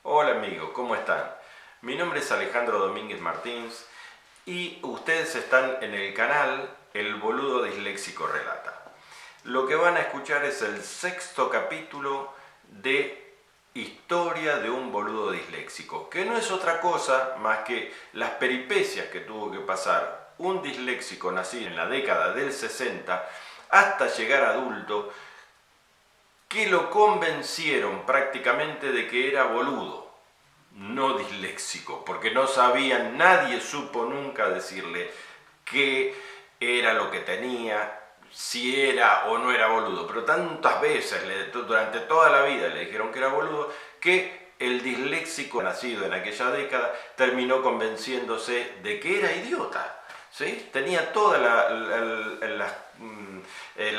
Hola amigos, ¿cómo están? Mi nombre es Alejandro Domínguez Martins y ustedes están en el canal El Boludo Disléxico Relata. Lo que van a escuchar es el sexto capítulo de Historia de un boludo disléxico, que no es otra cosa más que las peripecias que tuvo que pasar un disléxico nacido en la década del 60 hasta llegar adulto, que lo convencieron prácticamente de que era boludo, no disléxico, porque no sabían, nadie supo nunca decirle qué era lo que tenía, si era o no era boludo, pero tantas veces, durante toda la vida le dijeron que era boludo, que el disléxico nacido en aquella década terminó convenciéndose de que era idiota. ¿Sí? Tenía toda la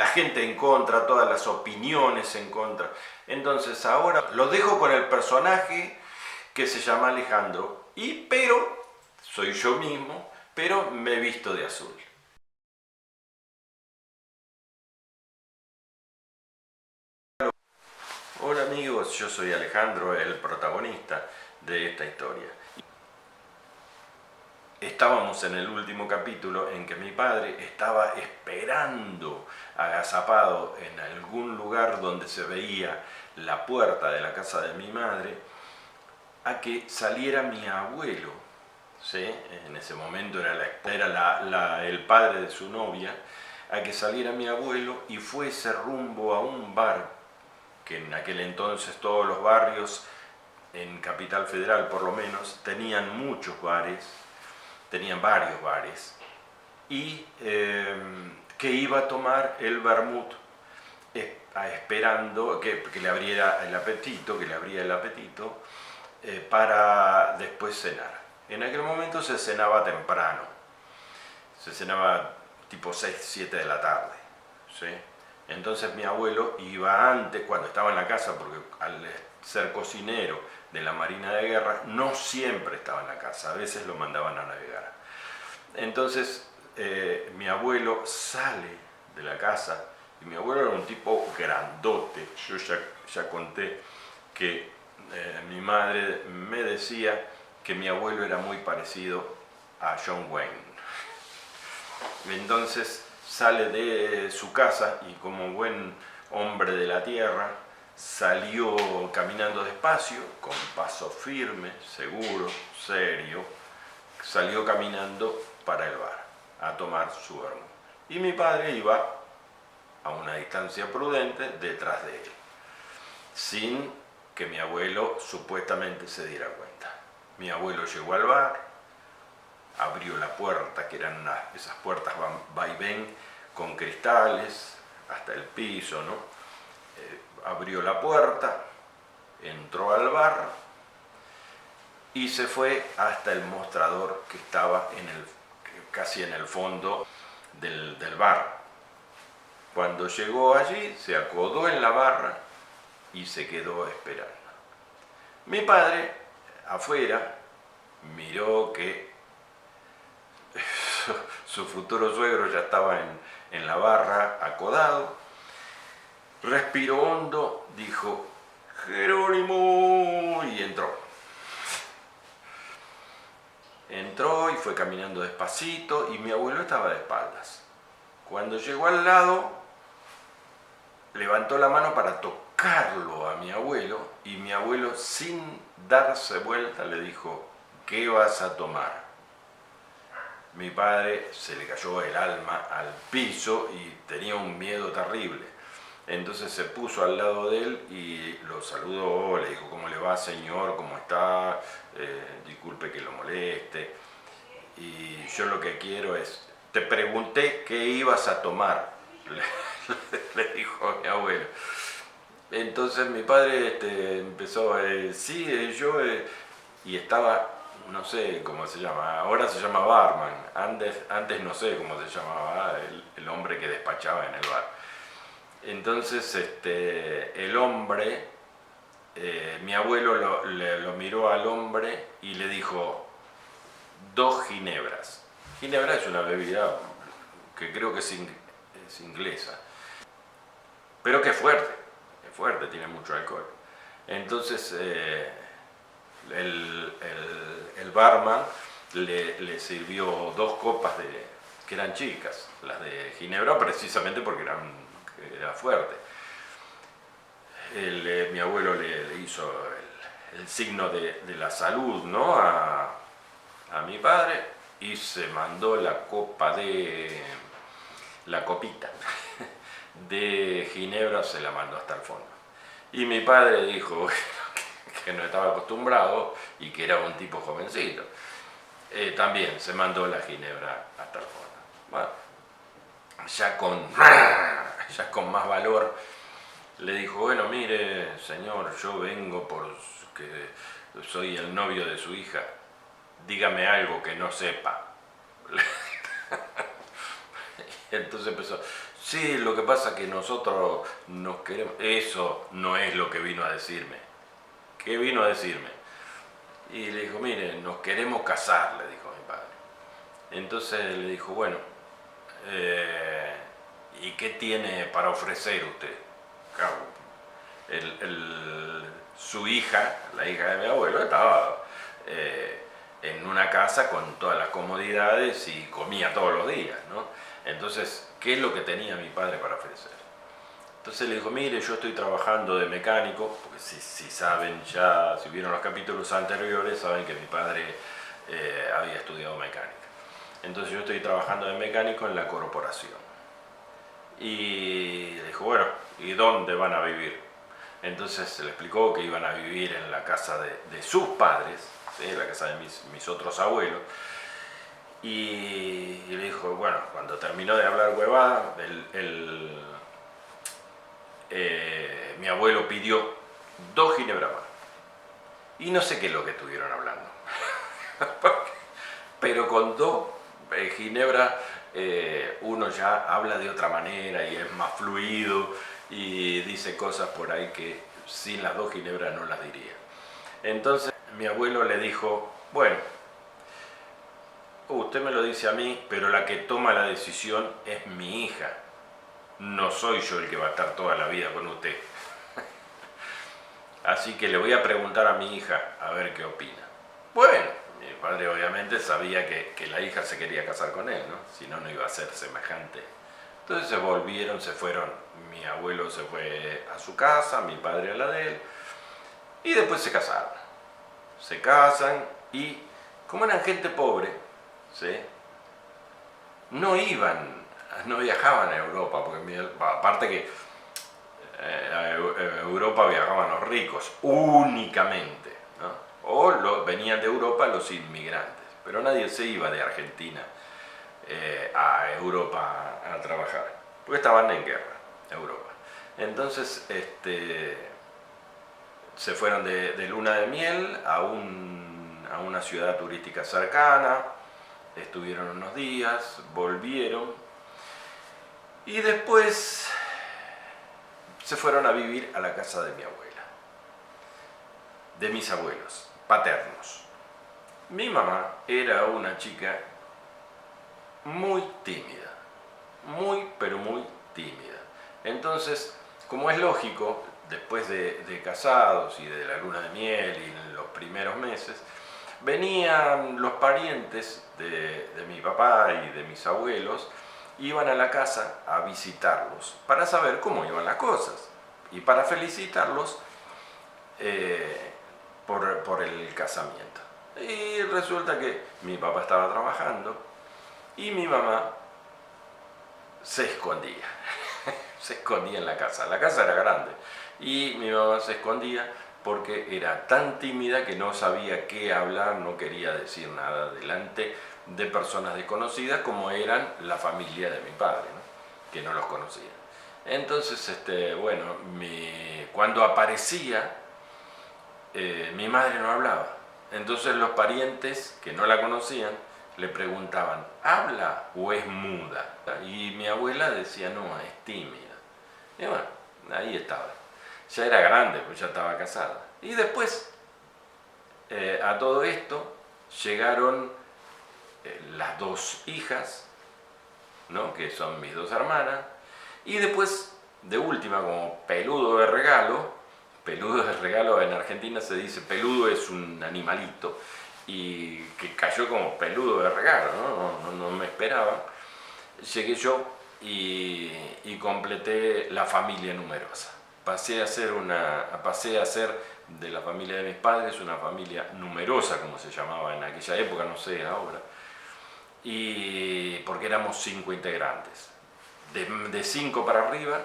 gente en contra, todas las opiniones en contra. Entonces ahora lo dejo con el personaje que se llama Alejandro, pero soy yo mismo, pero me he visto de azul. Hola amigos, yo soy Alejandro, el protagonista de esta historia. Estábamos en el último capítulo en que mi padre estaba esperando agazapado en algún lugar donde se veía la puerta de la casa de mi madre a que saliera mi abuelo, ¿sí? En ese momento era el padre de su novia, a que saliera mi abuelo y fuese rumbo a un bar, que en aquel entonces todos los barrios, en Capital Federal por lo menos, tenían muchos bares, tenían varios bares, y que iba a tomar el vermut esperando que le abriera el apetito, para después cenar. En aquel momento se cenaba temprano, se cenaba tipo 6, 7 de la tarde, ¿sí? Entonces mi abuelo iba antes, cuando estaba en la casa, porque al ser cocinero de la Marina de Guerra, no siempre estaba en la casa, a veces lo mandaban a navegar. Entonces mi abuelo sale de la casa, y mi abuelo era un tipo grandote. Yo ya conté que mi madre me decía que mi abuelo era muy parecido a John Wayne. Entonces sale de su casa y, como buen hombre de la tierra, salió caminando despacio, con paso firme, seguro, serio. Salió caminando para el bar a tomar su vermut. Y mi padre iba a una distancia prudente detrás de él, sin que mi abuelo supuestamente se diera cuenta. Mi abuelo llegó al bar, abrió la puerta, que eran esas puertas vaivén con cristales hasta el piso, ¿no? Abrió la puerta, entró al bar y se fue hasta el mostrador que estaba casi en el fondo del bar. Cuando llegó allí, se acodó en la barra y se quedó esperando. Mi padre, afuera, miró que su futuro suegro ya estaba en la barra acodado, respiró hondo, dijo «Jerónimo» y entró. Entró y fue caminando despacito, y mi abuelo estaba de espaldas. Cuando llegó al lado, levantó la mano para tocarlo a mi abuelo, y mi abuelo, sin darse vuelta, le dijo «¿Qué vas a tomar?». Mi padre se le cayó el alma al piso y tenía un miedo terrible. Entonces se puso al lado de él y lo saludó, le dijo «¿Cómo le va, señor? ¿Cómo está? Disculpe que lo moleste. Y yo lo que quiero es, te pregunté qué ibas a tomar», le dijo a mi abuelo. Entonces mi padre empezó, sí, yo, y estaba, no sé cómo se llama, ahora se llama barman, antes no sé cómo se llamaba el hombre que despachaba en el bar. Entonces el hombre, mi abuelo lo miró al hombre y le dijo «2 ginebras». Ginebra es una bebida que creo que es inglesa, pero que es fuerte, tiene mucho alcohol. Entonces el barman le sirvió 2 copas que eran chicas, las de ginebra, precisamente porque era fuerte. Mi abuelo le hizo el signo de la salud, ¿no? a mi padre, y se mandó la copita de ginebra, se la mandó hasta el fondo. Y mi padre dijo que no estaba acostumbrado y que era un tipo jovencito. También se mandó la ginebra hasta el fondo. Bueno, ya con más valor, le dijo, bueno, mire, señor, yo vengo porque soy el novio de su hija. Dígame algo que no sepa. Entonces empezó, sí, lo que pasa es que nosotros nos queremos. Eso no es lo que vino a decirme. ¿Qué vino a decirme? Y le dijo, mire, nos queremos casar, le dijo mi padre. Entonces le dijo, bueno, ¿y qué tiene para ofrecer usted? Claro, su hija, la hija de mi abuelo, estaba en una casa con todas las comodidades y comía todos los días, ¿no? Entonces, ¿qué es lo que tenía mi padre para ofrecer? Entonces le dijo, mire, yo estoy trabajando de mecánico, porque si saben ya, si vieron los capítulos anteriores, saben que mi padre había estudiado mecánica. Entonces yo estoy trabajando de mecánico en la corporación. Y le dijo, bueno, ¿y dónde van a vivir? Entonces se le explicó que iban a vivir en la casa de sus padres, ¿sí? La casa de mis otros abuelos. Y le dijo, bueno, cuando terminó de hablar huevada, mi abuelo pidió 2 ginebras más. Y no sé qué es lo que estuvieron hablando. Pero con 2 ginebras uno ya habla de otra manera y es más fluido y dice cosas por ahí que sin las 2 ginebras no las diría. Entonces mi abuelo le dijo, bueno, usted me lo dice a mí, pero la que toma la decisión es mi hija. No soy yo el que va a estar toda la vida con usted. Así que le voy a preguntar a mi hija a ver qué opina. Bueno, mi padre obviamente sabía que la hija se quería casar con él, ¿no? Si no, no iba a ser semejante. Entonces se volvieron, se fueron. Mi abuelo se fue a su casa, mi padre a la de él. Y después se casaron. Se casan y, como eran gente pobre, ¿sí? No viajaban a Europa, porque aparte que a Europa viajaban los ricos únicamente, ¿no? O venían de Europa los inmigrantes, pero nadie se iba de Argentina a Europa a trabajar, porque estaban en guerra, Europa. Entonces se fueron de luna de miel a una ciudad turística cercana, estuvieron unos días, volvieron y después se fueron a vivir a la casa de mi abuela, de mis abuelos paternos. Mi mamá era una chica muy tímida, pero muy tímida. Entonces, como es lógico, después de casados y de la luna de miel y en los primeros meses, venían los parientes de mi papá y de mis abuelos, iban a la casa a visitarlos para saber cómo iban las cosas y para felicitarlos por el casamiento. Y resulta que mi papá estaba trabajando y mi mamá se escondía. Se escondía en la casa. La casa era grande y mi mamá se escondía porque era tan tímida que no sabía qué hablar, no quería decir nada delante de personas desconocidas como eran la familia de mi padre, ¿no? Que no los conocía. Entonces, bueno, cuando aparecía, mi madre no hablaba. Entonces los parientes que no la conocían le preguntaban, ¿habla o es muda? Y mi abuela decía, no, es tímida. Y bueno, ahí estaba. Ya era grande, pues ya estaba casada. Y después, a todo esto, llegaron las 2 hijas, ¿no? Que son mis 2 hermanas. Y después, de última, como peludo de regalo, Peludo de regalo, en Argentina se dice peludo es un animalito, y que cayó como peludo de regalo, no me esperaban. Llegué yo y completé la familia numerosa. Pasé a ser de la familia de mis padres una familia numerosa, como se llamaba en aquella época, no sé ahora, y porque éramos 5 integrantes. De 5 para arriba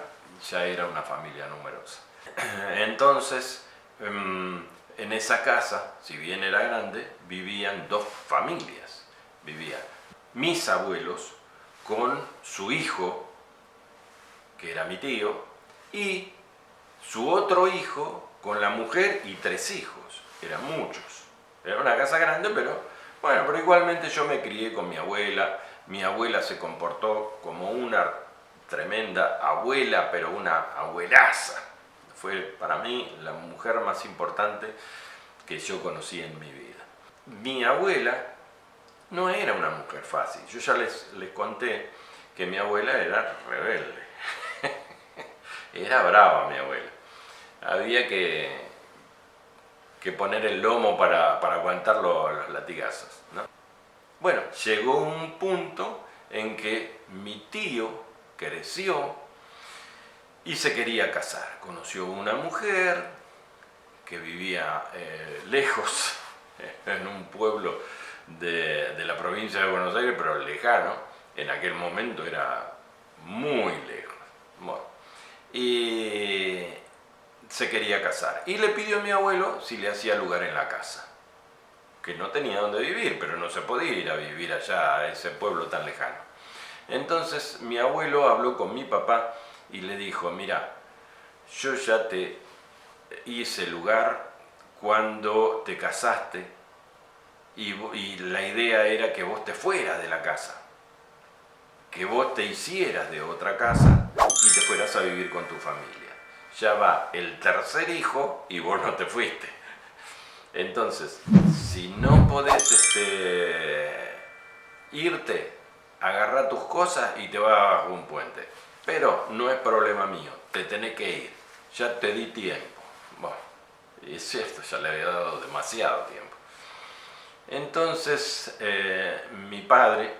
ya era una familia numerosa. Entonces, en esa casa, si bien era grande, vivían 2 familias. Vivían mis abuelos con su hijo, que era mi tío, y su otro hijo con la mujer y 3 hijos. Eran muchos. Era una casa grande, pero bueno, pero igualmente yo me crié con mi abuela. Mi abuela se comportó como una tremenda abuela, pero una abuelaza. Fue para mí la mujer más importante que yo conocí en mi vida. Mi abuela no era una mujer fácil. Yo ya les conté que mi abuela era rebelde. Era brava mi abuela. Había que poner el lomo para aguantar los latigazos, ¿no? Bueno, llegó un punto en que mi tío creció y se quería casar. Conoció una mujer que vivía lejos, en un pueblo de la provincia de Buenos Aires, pero lejano. En aquel momento era muy lejos. Bueno, y se quería casar. Y le pidió a mi abuelo si le hacía lugar en la casa. Que no tenía dónde vivir, pero no se podía ir a vivir allá, a ese pueblo tan lejano. Entonces mi abuelo habló con mi papá y le dijo, mira, yo ya te hice lugar cuando te casaste y la idea era que vos te fueras de la casa, que vos te hicieras de otra casa y te fueras a vivir con tu familia. Ya va el 3er hijo y vos no te fuiste. Entonces, si no podés irte, agarrá tus cosas y te vas bajo un puente. Pero no es problema mío, te tenés que ir. Ya te di tiempo. Bueno, y es cierto, ya le había dado demasiado tiempo. Entonces, mi padre,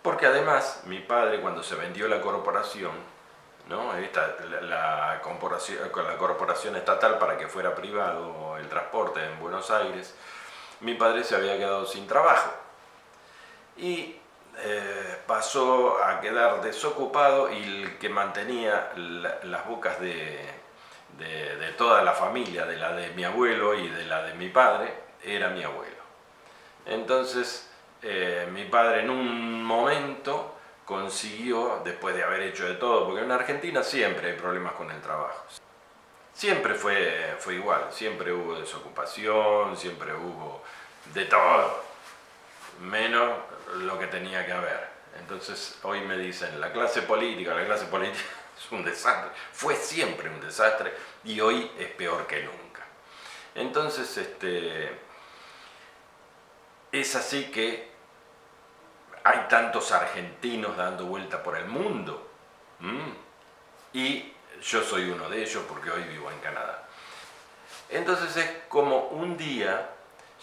porque además mi padre cuando se vendió la corporación, ¿no? La corporación estatal para que fuera privado el transporte en Buenos Aires, mi padre se había quedado sin trabajo y pasó a quedar desocupado, y el que mantenía las bocas de toda la familia, de la de mi abuelo y de la de mi padre, era mi abuelo. Entonces mi padre en un momento consiguió, después de haber hecho de todo, porque en Argentina siempre hay problemas con el trabajo. Siempre fue igual, siempre hubo desocupación, siempre hubo de todo, menos lo que tenía que haber. Entonces hoy me dicen, la clase política es un desastre. Fue siempre un desastre y hoy es peor que nunca. Entonces es así que hay tantos argentinos dando vuelta por el mundo. Y yo soy uno de ellos porque hoy vivo en Canadá. Entonces es como un día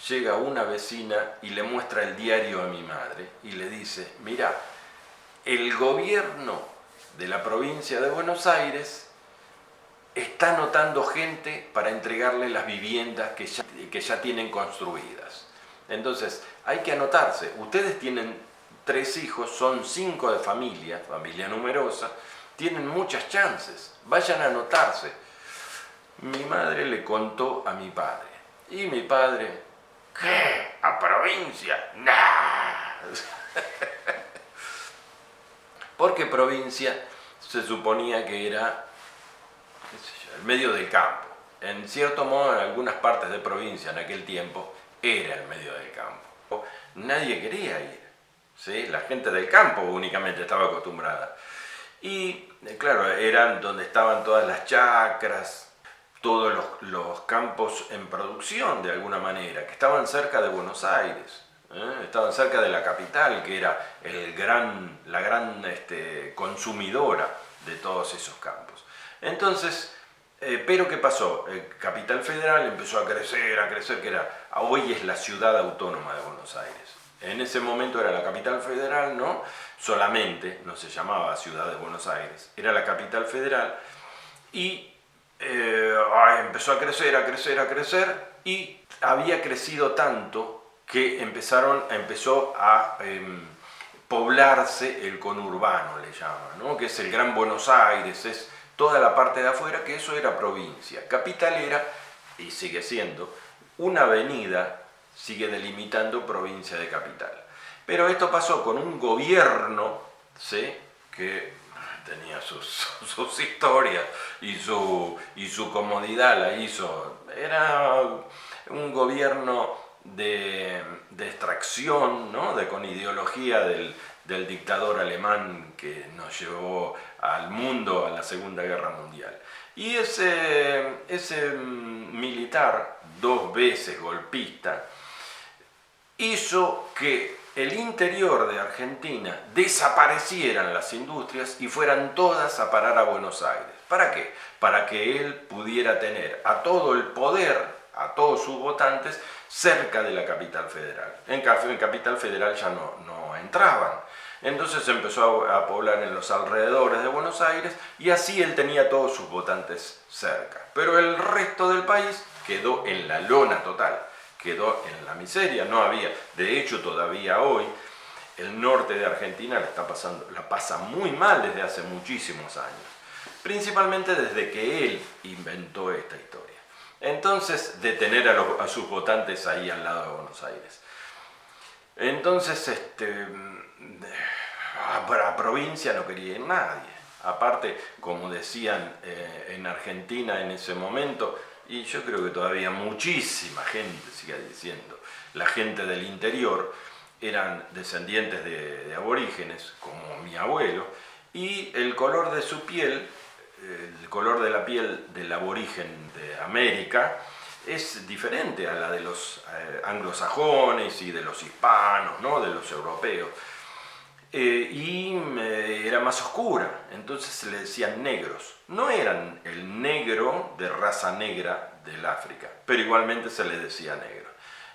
llega una vecina y le muestra el diario a mi madre y le dice, mira, el gobierno de la provincia de Buenos Aires está anotando gente para entregarle las viviendas que ya tienen construidas. Entonces hay que anotarse. Ustedes tienen 3 hijos, son 5 de familia numerosa, tienen muchas chances, vayan a anotarse. Mi madre le contó a mi padre, y mi padre, ¿qué? ¿A provincia? ¡Nah! Porque provincia se suponía que era, qué sé yo, el medio del campo. En cierto modo, en algunas partes de provincia en aquel tiempo, era el medio del campo. Nadie quería ir, ¿sí? La gente del campo únicamente estaba acostumbrada. Y claro, eran donde estaban todas las chacras, todos los campos en producción de alguna manera, que estaban cerca de Buenos Aires, estaban cerca de la capital, que era la gran consumidora de todos esos campos. Entonces, Pero ¿qué pasó? Capital Federal empezó a crecer, hoy es la ciudad autónoma de Buenos Aires. En ese momento era la Capital Federal, ¿no? Solamente, no se llamaba Ciudad de Buenos Aires, era la Capital Federal y empezó a crecer y había crecido tanto que empezó a poblarse el conurbano, le llaman, ¿no? Que es el Gran Buenos Aires, es toda la parte de afuera, que eso era provincia. Capital era, y sigue siendo, una avenida sigue delimitando provincia de capital. Pero esto pasó con un gobierno, ¿sí?, que tenía sus historias y su comodidad la hizo. Era un gobierno de extracción, ¿no?, con ideología del dictador alemán que nos llevó al mundo a la Segunda Guerra Mundial. Y ese militar, 2 veces golpista, hizo que el interior de Argentina desaparecieran las industrias y fueran todas a parar a Buenos Aires. ¿Para qué? Para que él pudiera tener a todo el poder, a todos sus votantes, cerca de la Capital Federal. En Capital Federal ya no entraban. Entonces empezó a poblar en los alrededores de Buenos Aires y así él tenía todos sus votantes cerca. Pero el resto del país quedó en la lona total, quedó en la miseria, no había. De hecho, todavía hoy el norte de Argentina la pasa muy mal desde hace muchísimos años, principalmente desde que él inventó esta historia. Entonces, de tener a sus votantes ahí al lado de Buenos Aires. Entonces, a la provincia no quería ir nadie. Aparte, como decían en Argentina en ese momento, y yo creo que todavía muchísima gente sigue diciendo, la gente del interior eran descendientes de aborígenes, como mi abuelo, y el color de su piel, el color de la piel del aborigen de América, es diferente a la de los anglosajones y de los hispanos, ¿no?, de los europeos. Era más oscura, entonces se le decían negros. No eran el negro de raza negra del África, pero igualmente se le decía negro.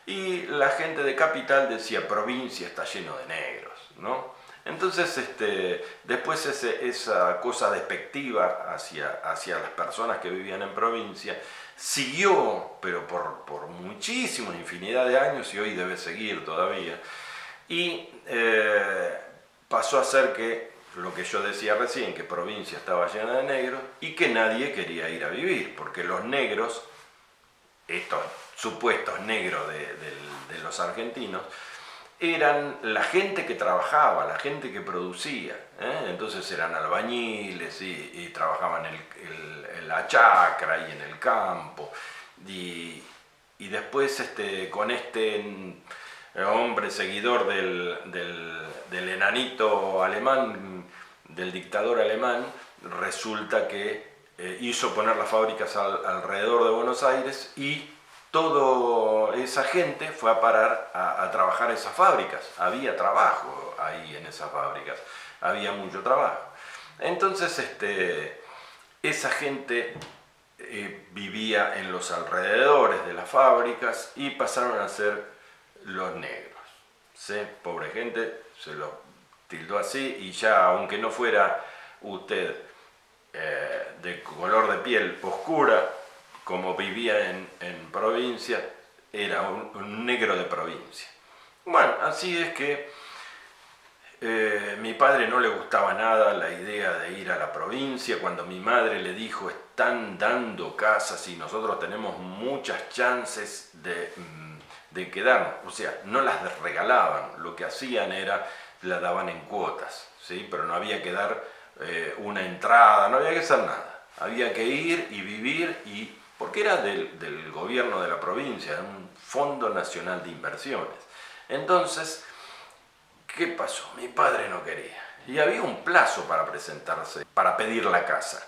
Y la gente de capital decía, provincia está lleno de negros, ¿no? Entonces, después esa cosa despectiva hacia las personas que vivían en provincia siguió, pero por muchísima infinidad de años, y hoy debe seguir todavía, y pasó a ser que, lo que yo decía recién, que provincia estaba llena de negros y que nadie quería ir a vivir, porque los negros, estos supuestos negros de los argentinos, eran la gente que trabajaba, la gente que producía, ¿eh? Entonces eran albañiles y trabajaban en la chacra y en el campo, y después con hombre seguidor del enanito alemán, del dictador alemán, resulta que hizo poner las fábricas alrededor de Buenos Aires y toda esa gente fue a parar a trabajar en esas fábricas. Había trabajo ahí en esas fábricas, había mucho trabajo. Entonces esa gente vivía en los alrededores de las fábricas y pasaron a ser los negros, ¿sí? Pobre gente, se lo tildó así, y ya aunque no fuera usted de color de piel oscura, como vivía en provincia, era un negro de provincia. Bueno, así es que mi padre no le gustaba nada la idea de ir a la provincia. Cuando mi madre le dijo, están dando casas y nosotros tenemos muchas chances de quedarnos, o sea, no las regalaban, lo que hacían era, las daban en cuotas, ¿sí? Pero no había que dar una entrada, no había que hacer nada, había que ir y vivir, porque era del gobierno de la provincia, era un Fondo Nacional de Inversiones. Entonces, ¿qué pasó? Mi padre no quería, y había un plazo para presentarse, para pedir la casa.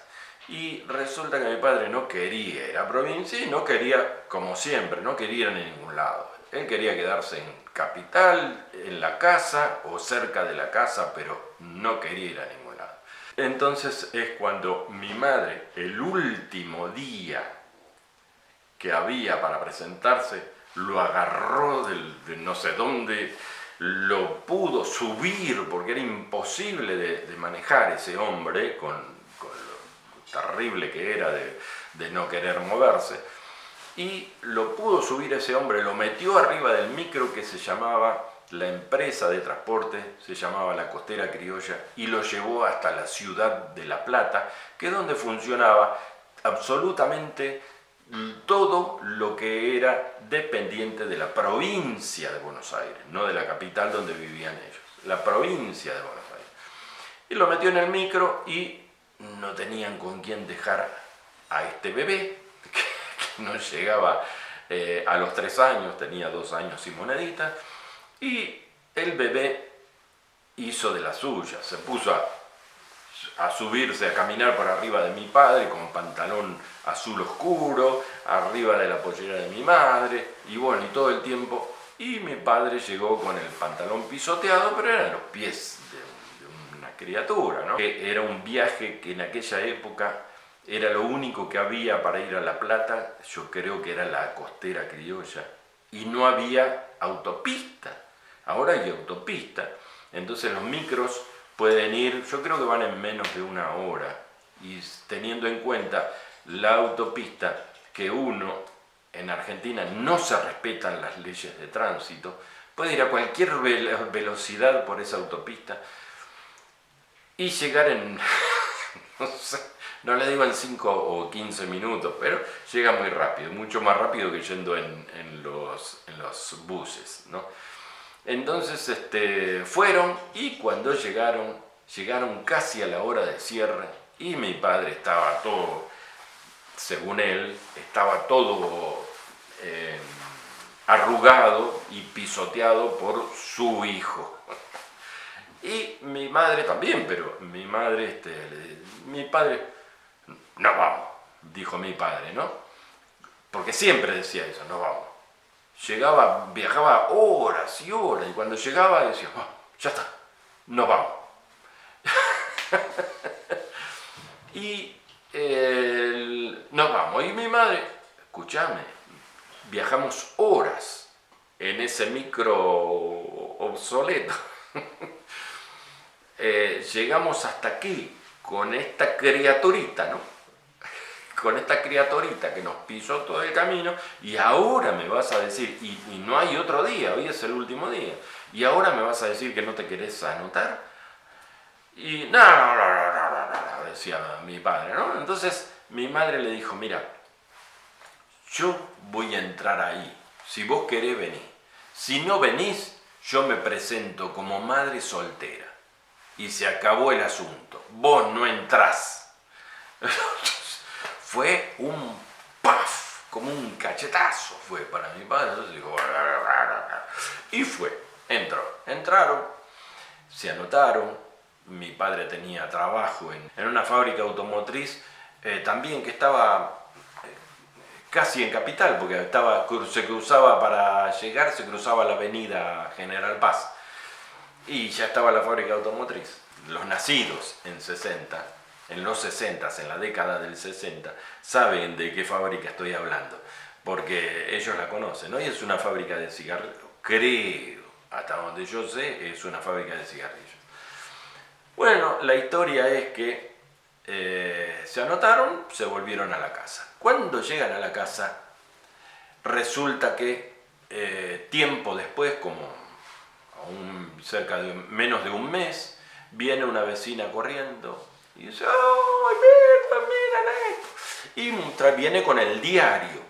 Y resulta que mi padre no quería ir a provincia y no quería, como siempre, no quería ir a ningún lado. Él quería quedarse en capital, en la casa o cerca de la casa, pero no quería ir a ningún lado. Entonces es cuando mi madre, el último día que había para presentarse, lo agarró de no sé dónde, lo pudo subir, porque era imposible de manejar ese hombre con lo terrible que era de no querer moverse, y lo pudo subir ese hombre, lo metió arriba del micro que se llamaba, la empresa de transporte se llamaba La Costera Criolla, y lo llevó hasta la ciudad de La Plata, que es donde funcionaba absolutamente todo lo que era dependiente de la provincia de Buenos Aires, no de la capital donde vivían ellos, la provincia de Buenos Aires. Y lo metió en el micro y no tenían con quién dejar a este bebé, que no llegaba a los 3 años, tenía 2 años y moneditas, y el bebé hizo de la suya, se puso a subirse, a caminar por arriba de mi padre con pantalón azul oscuro, arriba de la pollera de mi madre, y bueno, y todo el tiempo, y mi padre llegó con el pantalón pisoteado, pero eran los pies de una criatura, ¿no? Era un viaje que en aquella época era lo único que había para ir a La Plata, yo creo que era la Costera Criolla, y no había autopista. Ahora hay autopista, entonces los micros pueden ir, yo creo que van en menos de 1 hora, y teniendo en cuenta la autopista, que uno en Argentina no se respetan las leyes de tránsito, puede ir a cualquier velocidad por esa autopista y llegar en, no sé, no le digo en 5 o 15 minutos, pero llega muy rápido, mucho más rápido que yendo en los buses, ¿no? Entonces fueron, y cuando llegaron casi a la hora de cierre, y mi padre estaba todo, según él, estaba todo arrugado y pisoteado por su hijo. Y mi madre también, pero mi padre, no vamos, dijo mi padre, ¿no? Porque siempre decía eso, no vamos. Viajaba horas y horas, y cuando llegaba decía, oh, ya está, no vamos. Y nos vamos, y mi madre, escúchame, viajamos horas en ese micro obsoleto. Llegamos hasta aquí con esta criaturita, ¿no? Con esta criaturita que nos pisó todo el camino, y ahora me vas a decir, y no hay otro día, hoy es el último día, y ahora me vas a decir que no te querés anotar. Y no, decía mi padre, ¿no? Entonces mi madre le dijo, mira, yo voy a entrar ahí, si vos querés venir, si no venís, yo me presento como madre soltera, y se acabó el asunto, vos no entrás. Fue un paf, como un cachetazo fue para mi padre. Entonces dijo, y entraron, se anotaron. Mi padre tenía trabajo en una fábrica automotriz, también que estaba casi en Capital, porque se cruzaba para llegar, se cruzaba la avenida General Paz, y ya estaba la fábrica automotriz. Los nacidos en los 60, en la década del 60, saben de qué fábrica estoy hablando, porque ellos la conocen, ¿no? Y es una fábrica de cigarrillos, creo, hasta donde yo sé, es una fábrica de cigarrillos. Bueno, la historia es que se anotaron, se volvieron a la casa. Cuando llegan a la casa, resulta que tiempo después, como cerca de menos de un mes, viene una vecina corriendo y dice, ¡ay, miren esto! Y viene con el diario,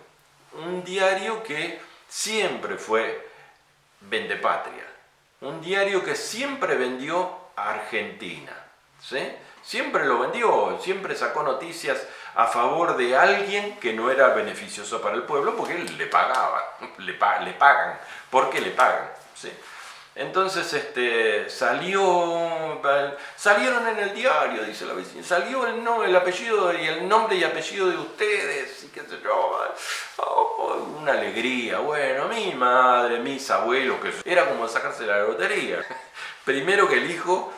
un diario que siempre fue vendepatria, un diario que siempre vendió a Argentina, ¿sí? Siempre lo vendió, siempre sacó noticias a favor de alguien que no era beneficioso para el pueblo, porque él le pagaba, le pagan, porque le pagan, ¿sí? Entonces salieron en el diario, dice la vecina, salió el apellido y el nombre y apellido de ustedes, y qué sé yo, una alegría. Bueno, mi madre, mis abuelos, que era como sacarse la lotería. Primero que el hijo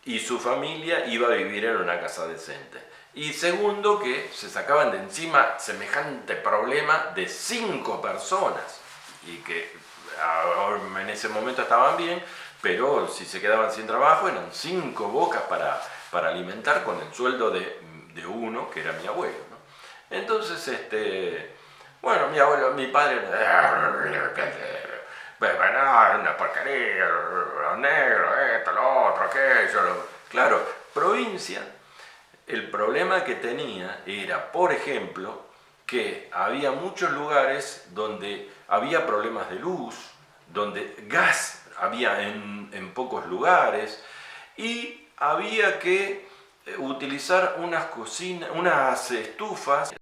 y su familia iba a vivir en una casa decente. Y segundo, que se sacaban de encima semejante problema de 5 personas y que en ese momento estaban bien, pero si se quedaban sin trabajo eran 5 bocas para alimentar con el sueldo de uno, que era mi abuelo, ¿no? Entonces, bueno, mi padre, bueno, una porquería, los negros, esto, lo otro, aquello. Claro, provincia, el problema que tenía era, por ejemplo, que había muchos lugares donde había problemas de luz, donde gas había en pocos lugares, y había que utilizar unas estufas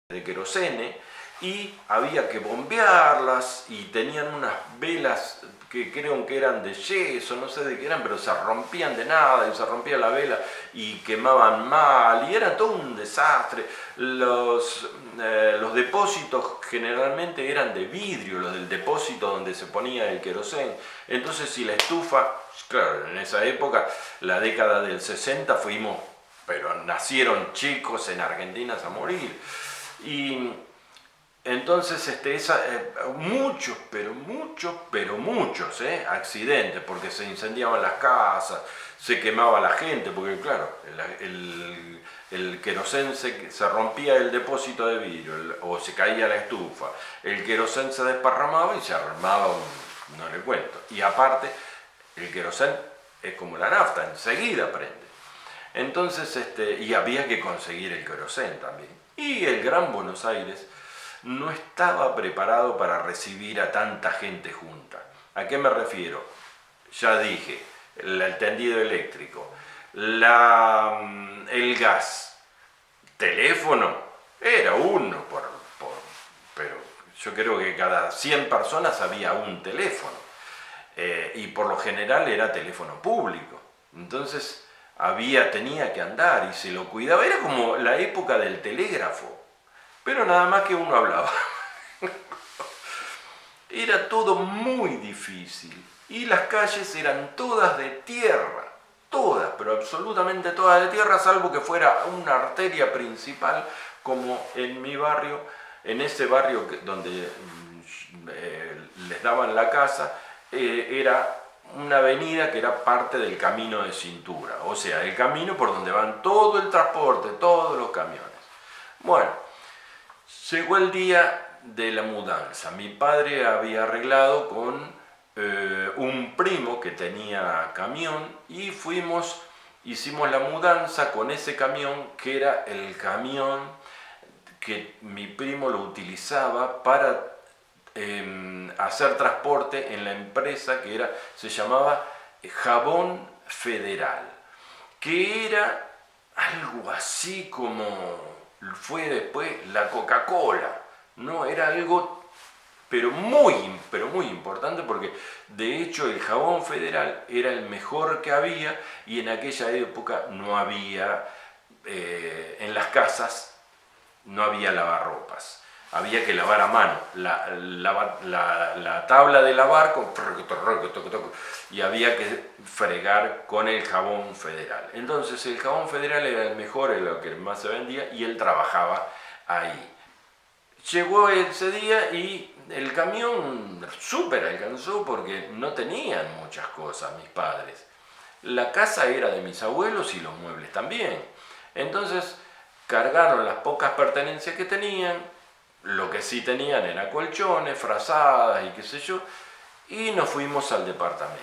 de querosene, y había que bombearlas, y tenían unas velas que creo que eran de yeso, no sé de qué eran, pero se rompían de nada, y se rompía la vela y quemaban mal, y era todo un desastre. Los depósitos generalmente eran de vidrio, los del depósito donde se ponía el querosén. Entonces, si la estufa, claro, en esa época, la década del 60, pero nacieron chicos en Argentina a morir. Y entonces muchos, pero muchos accidentes, porque se incendiaban las casas, se quemaba la gente, porque claro, el querosén se rompía el depósito de vidrio, o se caía la estufa, el querosén se desparramaba y se armaba no le cuento. Y aparte, el querosén es como la nafta, enseguida prende. Entonces, y había que conseguir el querosén también. Y el Gran Buenos Aires no estaba preparado para recibir a tanta gente junta. ¿A qué me refiero? Ya dije, el tendido eléctrico, el gas, teléfono, era uno, pero yo creo que cada 100 personas había un teléfono, y por lo general era teléfono público. Entonces tenía que andar y se lo cuidaba, era como la época del telégrafo, pero nada más que uno hablaba. Era todo muy difícil y las calles eran todas de tierra, todas, pero absolutamente todas de tierra, salvo que fuera una arteria principal, como en mi barrio, en ese barrio donde les daban la casa, era una avenida que era parte del camino de cintura, o sea, el camino por donde van todo el transporte, todos los camiones. Bueno, llegó el día de la mudanza. Mi padre había arreglado con un primo que tenía camión, y hicimos la mudanza con ese camión, que era el camión que mi primo lo utilizaba para hacer transporte en la empresa que se llamaba Jabón Federal, que era algo así como fue después la Coca-Cola, ¿no? Era algo pero muy importante, porque de hecho el Jabón Federal era el mejor que había, y en aquella época no había, en las casas no había lavarropas, había que lavar a mano la tabla de lavar y había que fregar con el Jabón Federal. Entonces el Jabón Federal era el mejor, era lo que más se vendía, y él trabajaba ahí. Llegó ese día y el camión súper alcanzó, porque no tenían muchas cosas mis padres. La casa era de mis abuelos y los muebles también. Entonces cargaron las pocas pertenencias que tenían, lo que sí tenían era colchones, frazadas y qué sé yo, y nos fuimos al departamento.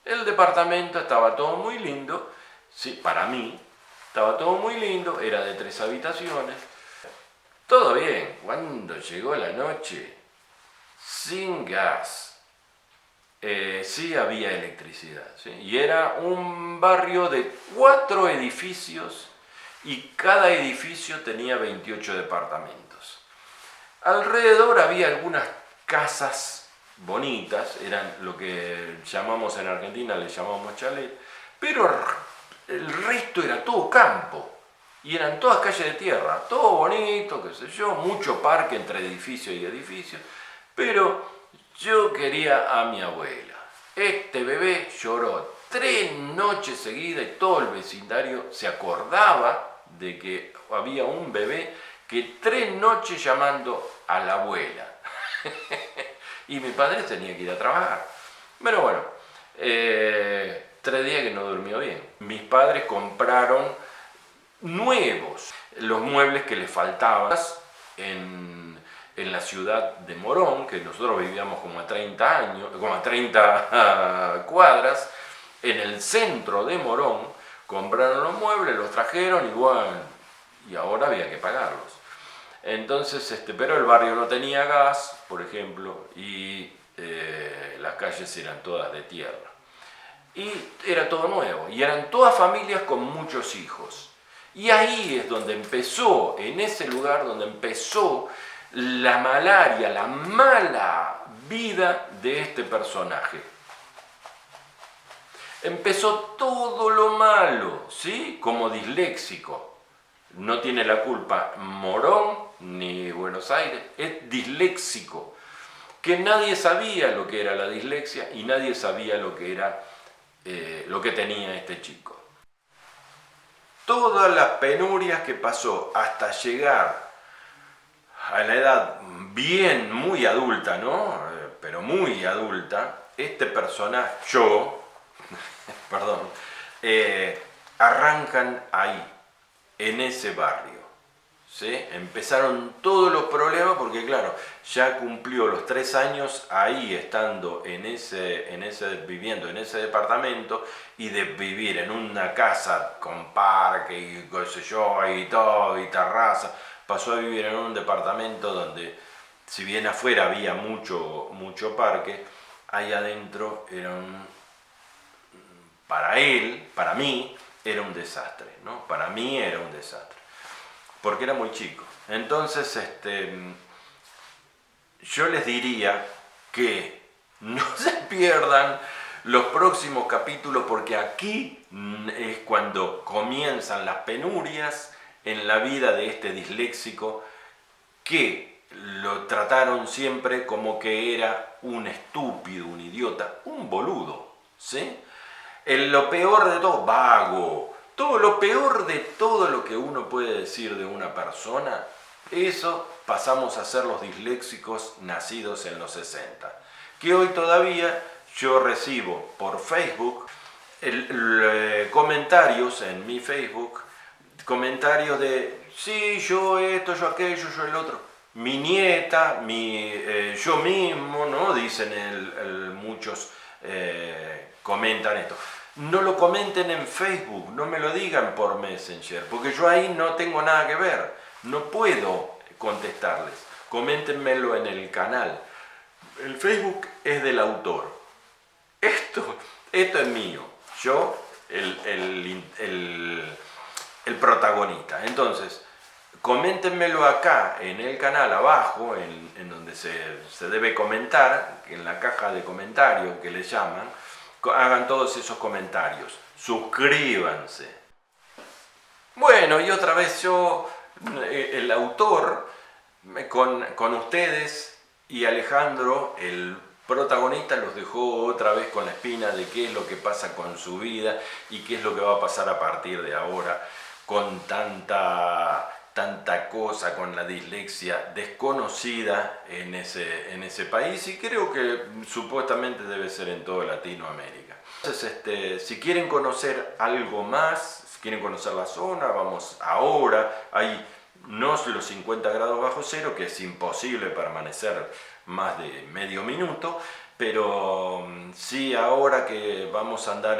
El departamento estaba todo muy lindo, sí, para mí estaba todo muy lindo, era de 3 habitaciones, todo bien. Cuando llegó la noche, sin gas, sí había electricidad, ¿sí? Y era un barrio de 4 edificios, y cada edificio tenía 28 departamentos. Alrededor había algunas casas bonitas, eran lo que llamamos en Argentina, le llamamos chalet, pero el resto era todo campo, y eran todas calles de tierra, todo bonito, qué sé yo, mucho parque entre edificio y edificio, pero Yo quería a mi abuela. Este bebé lloró 3 noches seguidas y todo el vecindario se acordaba de que había un bebé que 3 noches llamando a la abuela. Y mi padre tenía que ir a trabajar. Pero bueno, 3 días que no durmió bien. Mis padres compraron nuevos los muebles que les faltaban en la ciudad de Morón, que nosotros vivíamos como a 30 años, como a 30 cuadras, en el centro de Morón. Compraron los muebles, los trajeron igual, y ahora había que pagarlos. Entonces, pero el barrio no tenía gas, por ejemplo, y las calles eran todas de tierra. Y era todo nuevo, y eran todas familias con muchos hijos. Y ahí es donde empezó, en ese lugar donde empezó la malaria, la mala vida de este personaje. Empezó todo lo malo, ¿sí? Como disléxico. No tiene la culpa Morón ni Buenos Aires, es disléxico. Que nadie sabía lo que era la dislexia y nadie sabía lo que era lo que tenía este chico. Todas las penurias que pasó hasta llegar a la edad bien, muy adulta, ¿no? Pero muy adulta, este personaje, yo, perdón, arrancan ahí, en ese barrio. ¿Sí? Empezaron todos los problemas porque claro, ya cumplió los 3 años ahí estando viviendo en ese departamento, y de vivir en una casa con parque y qué sé yo y todo y terraza, pasó a vivir en un departamento donde, si bien afuera había mucho parque, ahí adentro para él, para mí, era un desastre, ¿no? Para mí era un desastre, porque era muy chico. Entonces, yo les diría que no se pierdan los próximos capítulos, porque aquí es cuando comienzan las penurias en la vida de este disléxico, que lo trataron siempre como que era un estúpido, un idiota, un boludo, ¿sí? Lo peor de todo, vago, todo lo peor de todo lo que uno puede decir de una persona, eso pasamos a ser los disléxicos nacidos en los 60. Que hoy todavía yo recibo por Facebook comentarios en mi Facebook, comentarios de, sí, yo esto, yo aquello, yo el otro. Mi nieta, yo mismo, ¿no? Dicen muchos, comentan esto. No lo comenten en Facebook, no me lo digan por Messenger, porque yo ahí no tengo nada que ver, no puedo contestarles. Coméntenmelo en el canal. El Facebook es del autor. Esto es mío, yo el protagonista. Entonces, coméntenmelo acá en el canal abajo, en donde se debe comentar, en la caja de comentarios que le llaman. Hagan todos esos comentarios, suscríbanse. Bueno, y otra vez yo, el autor, con ustedes, y Alejandro, el protagonista, los dejó otra vez con la espina de qué es lo que pasa con su vida y qué es lo que va a pasar a partir de ahora con tanta cosa, con la dislexia desconocida en ese país, y creo que supuestamente debe ser en toda Latinoamérica. Entonces, si quieren conocer algo más, si quieren conocer la zona, vamos ahora, hay no los 50 grados bajo cero, que es imposible permanecer más de medio minuto, pero sí ahora que vamos a andar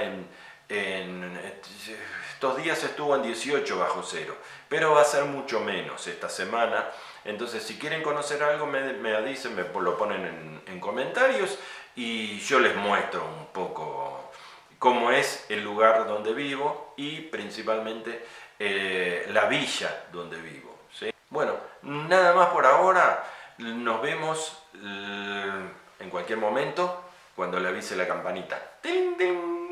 estos días estuvo en 18 bajo cero, pero va a ser mucho menos esta semana. Entonces, si quieren conocer algo, me dicen, me lo ponen en comentarios, y yo les muestro un poco cómo es el lugar donde vivo y principalmente la villa donde vivo, ¿sí? Bueno, nada más por ahora. Nos vemos en cualquier momento cuando le avise la campanita. ¡Ting, ting!